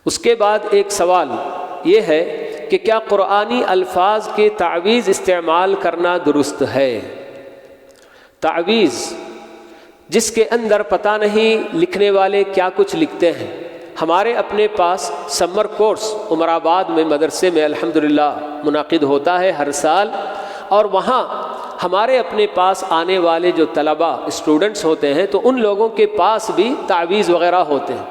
اس کے بعد ایک سوال یہ ہے کہ کیا قرآنی الفاظ کے تعویذ استعمال کرنا درست ہے؟ تعویذ جس کے اندر پتہ نہیں لکھنے والے کیا کچھ لکھتے ہیں. ہمارے اپنے پاس سمر کورس عمر آباد میں مدرسے میں الحمدللہ منعقد ہوتا ہے ہر سال، اور وہاں ہمارے اپنے پاس آنے والے جو طلباء اسٹوڈنٹس ہوتے ہیں تو ان لوگوں کے پاس بھی تعویذ وغیرہ ہوتے ہیں.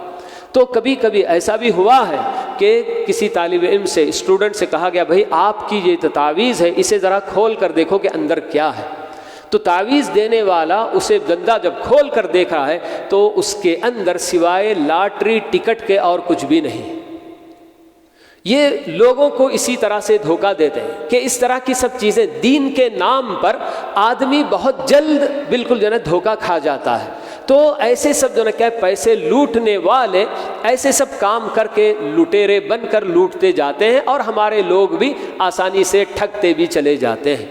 تو کبھی کبھی ایسا بھی ہوا ہے کہ کسی طالب علم سے اسٹوڈنٹ سے کہا گیا بھائی آپ کی یہ تعویذ ہے، اسے ذرا کھول کر دیکھو کہ اندر کیا ہے. تو تعویذ دینے والا اسے بندہ جب کھول کر دیکھ رہا ہے تو اس کے اندر سوائے لاٹری ٹکٹ کے اور کچھ بھی نہیں. یہ لوگوں کو اسی طرح سے دھوکہ دیتے ہیں کہ اس طرح کی سب چیزیں دین کے نام پر آدمی بہت جلد بالکل جو ہے دھوکہ کھا جاتا ہے. تو ایسے سب جو ہے پیسے لوٹنے والے ایسے سب کام کر کے لٹیرے بن کر لوٹتے جاتے ہیں، اور ہمارے لوگ بھی آسانی سے ٹھگتے بھی چلے جاتے ہیں.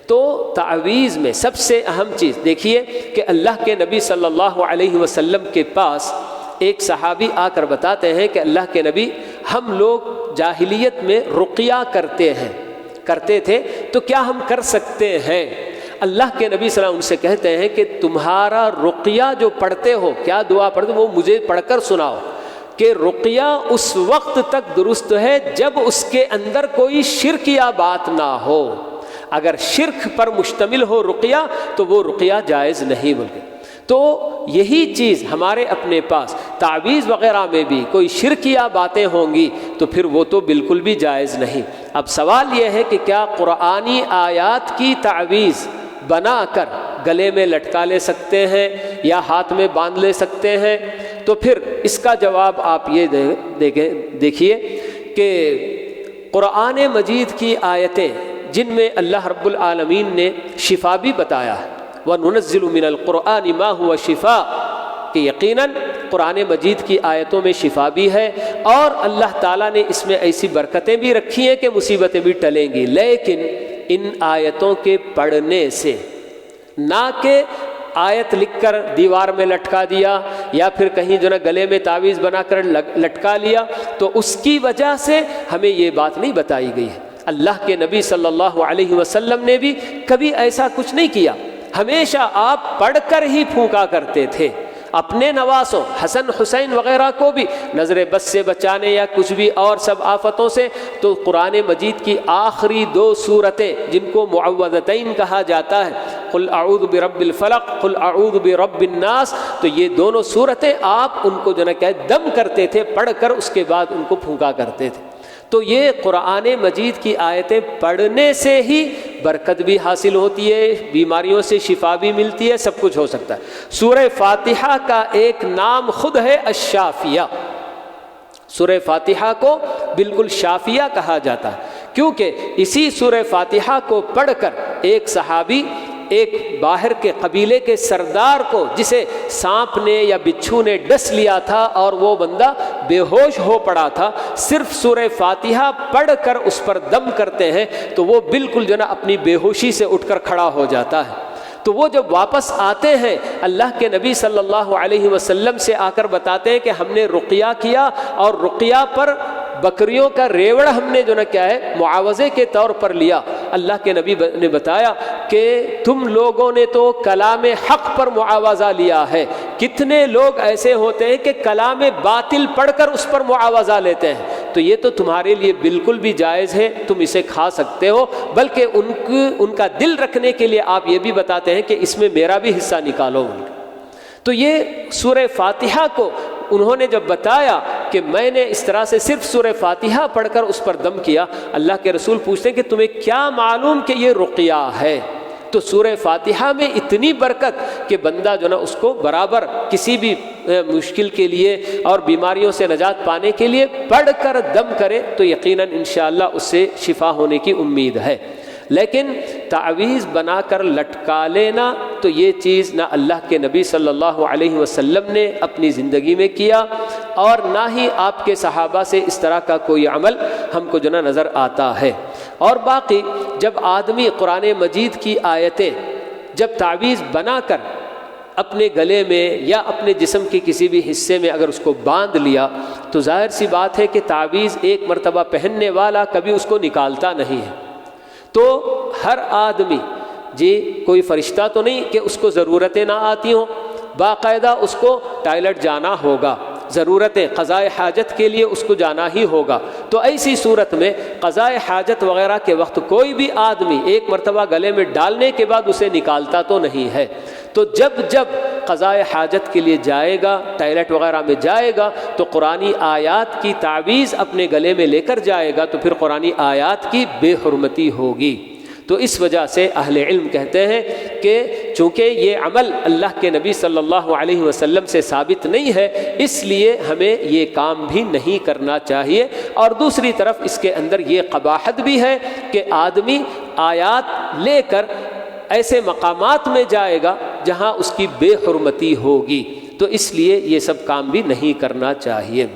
تو تعویذ میں سب سے اہم چیز دیکھیے کہ اللہ کے نبی صلی اللہ علیہ وسلم کے پاس ایک صحابی آ کر بتاتے ہیں کہ اللہ کے نبی ہم لوگ جاہلیت میں رقیہ کرتے تھے، تو کیا ہم کر سکتے ہیں؟ اللہ کے نبی صلی اللہ علیہ وسلم ان سے کہتے ہیں کہ تمہارا رقیہ جو پڑھتے ہو، کیا دعا پڑھتے ہو، وہ مجھے پڑھ کر سناؤ کہ رقیہ اس وقت تک درست ہے جب اس کے اندر کوئی شرکیہ بات نہ ہو. اگر شرک پر مشتمل ہو رقیہ تو وہ رقیہ جائز نہیں. بلکہ تو یہی چیز ہمارے اپنے پاس تعویذ وغیرہ میں بھی کوئی شرکیہ باتیں ہوں گی تو پھر وہ تو بالکل بھی جائز نہیں. اب سوال یہ ہے کہ کیا قرآنی آیات کی تعویذ بنا کر گلے میں لٹکا لے سکتے ہیں یا ہاتھ میں باندھ لے سکتے ہیں؟ تو پھر اس کا جواب آپ یہ دیکھیے کہ قرآن مجید کی آیتیں جن میں اللہ رب العالمین نے شفا بھی بتایا ہے، وَنُنَزِّلُ مِنَ الْقُرْآنِ مَا هُوَ شِفَاء، کہ یقیناً قرآن مجید کی آیتوں میں شفا بھی ہے، اور اللہ تعالیٰ نے اس میں ایسی برکتیں بھی رکھی ہیں کہ مصیبتیں بھی ٹلیں گی. لیکن ان آیتوں کے پڑھنے سے، نہ کہ آیت لکھ کر دیوار میں لٹکا دیا یا پھر کہیں جو نا گلے میں تعویذ بنا کر لٹکا لیا، تو اس کی وجہ سے ہمیں یہ بات نہیں بتائی گئی ہے. اللہ کے نبی صلی اللہ علیہ وسلم نے بھی کبھی ایسا کچھ نہیں کیا. ہمیشہ آپ پڑھ کر ہی پھونکا کرتے تھے. اپنے نواسوں حسن حسین وغیرہ کو بھی نظر بد سے بچانے یا کچھ بھی اور سب آفتوں سے، تو قرآن مجید کی آخری 2 سورتیں جن کو معوذتین کہا جاتا ہے، قل اعوذ برب الفلق، قل اعوذ برب الناس، تو یہ دونوں سورتیں آپ ان کو جو ہے دم کرتے تھے، پڑھ کر اس کے بعد ان کو پھونکا کرتے تھے. تو یہ قرآن مجید کی آیتیں پڑھنے سے ہی برکت بھی حاصل ہوتی ہے، بیماریوں سے شفا بھی ملتی ہے، سب کچھ ہو سکتا ہے. سورہ فاتحہ کا ایک نام خود ہے الشافیہ. سورہ فاتحہ کو بالکل شافیہ کہا جاتا ہے، کیونکہ اسی سورہ فاتحہ کو پڑھ کر ایک صحابی ایک باہر کے قبیلے کے سردار کو، جسے سانپ نے یا بچھو نے ڈس لیا تھا اور وہ بندہ بے ہوش ہو پڑا تھا، صرف سورہ فاتحہ پڑھ کر اس پر دم کرتے ہیں تو وہ بالکل جو نا اپنی بے ہوشی سے اٹھ کر کھڑا ہو جاتا ہے. تو وہ جب واپس آتے ہیں اللہ کے نبی صلی اللہ علیہ وسلم سے آ کر بتاتے ہیں کہ ہم نے رقیہ کیا، اور رقیہ پر بکریوں کا ریوڑ ہم نے جو نا کیا ہے معاوضے کے طور پر لیا. اللہ کے نبی نے بتایا کہ تم لوگوں نے تو کلام حق پر معاوضہ لیا ہے. کتنے لوگ ایسے ہوتے ہیں کہ کلام باطل پڑھ کر اس پر معاوضہ لیتے ہیں، تو یہ تو تمہارے لیے بالکل بھی جائز ہے، تم اسے کھا سکتے ہو. بلکہ ان کا دل رکھنے کے لیے آپ یہ بھی بتاتے ہیں کہ اس میں میرا بھی حصہ نکالو. تو یہ سورہ فاتحہ کو انہوں نے جب بتایا کہ میں نے اس طرح سے صرف سورہ فاتحہ پڑھ کر اس پر دم کیا، اللہ کے رسول پوچھتے ہیں کہ تمہیں کیا معلوم کہ یہ رقیہ ہے؟ تو سورہ فاتحہ میں اتنی برکت کہ بندہ جو نا اس کو برابر کسی بھی مشکل کے لیے اور بیماریوں سے نجات پانے کے لیے پڑھ کر دم کرے تو یقیناً انشاءاللہ اس سے شفا ہونے کی امید ہے. لیکن تعویذ بنا کر لٹکا لینا تو یہ چیز نہ اللہ کے نبی صلی اللہ علیہ وسلم نے اپنی زندگی میں کیا، اور نہ ہی آپ کے صحابہ سے اس طرح کا کوئی عمل ہم کو جو نہ نظر آتا ہے. اور باقی جب آدمی قرآن مجید کی آیتیں جب تعویذ بنا کر اپنے گلے میں یا اپنے جسم کے کسی بھی حصے میں اگر اس کو باندھ لیا تو ظاہر سی بات ہے کہ تعویذ ایک مرتبہ پہننے والا کبھی اس کو نکالتا نہیں ہے۔ تو ہر آدمی، جی کوئی فرشتہ تو نہیں کہ اس کو ضرورتیں نہ آتی ہوں، باقاعدہ اس کو ٹائلٹ جانا ہوگا، ضرورتیں قضاء حاجت کے لیے اس کو جانا ہی ہوگا۔ تو ایسی صورت میں قضاء حاجت وغیرہ کے وقت کوئی بھی آدمی ایک مرتبہ گلے میں ڈالنے کے بعد اسے نکالتا تو نہیں ہے۔ تو جب جب قضاء حاجت کے لیے جائے گا، ٹائلٹ وغیرہ میں جائے گا، تو قرآنی آیات کی تعویذ اپنے گلے میں لے کر جائے گا، تو پھر قرآنی آیات کی بے حرمتی ہوگی۔ تو اس وجہ سے اہل علم کہتے ہیں کہ چونکہ یہ عمل اللہ کے نبی صلی اللہ علیہ وسلم سے ثابت نہیں ہے، اس لیے ہمیں یہ کام بھی نہیں کرنا چاہیے۔ اور دوسری طرف اس کے اندر یہ قباحت بھی ہے کہ آدمی آیات لے کر ایسے مقامات میں جائے گا جہاں اس کی بے حرمتی ہوگی، تو اس لیے یہ سب کام بھی نہیں کرنا چاہیے۔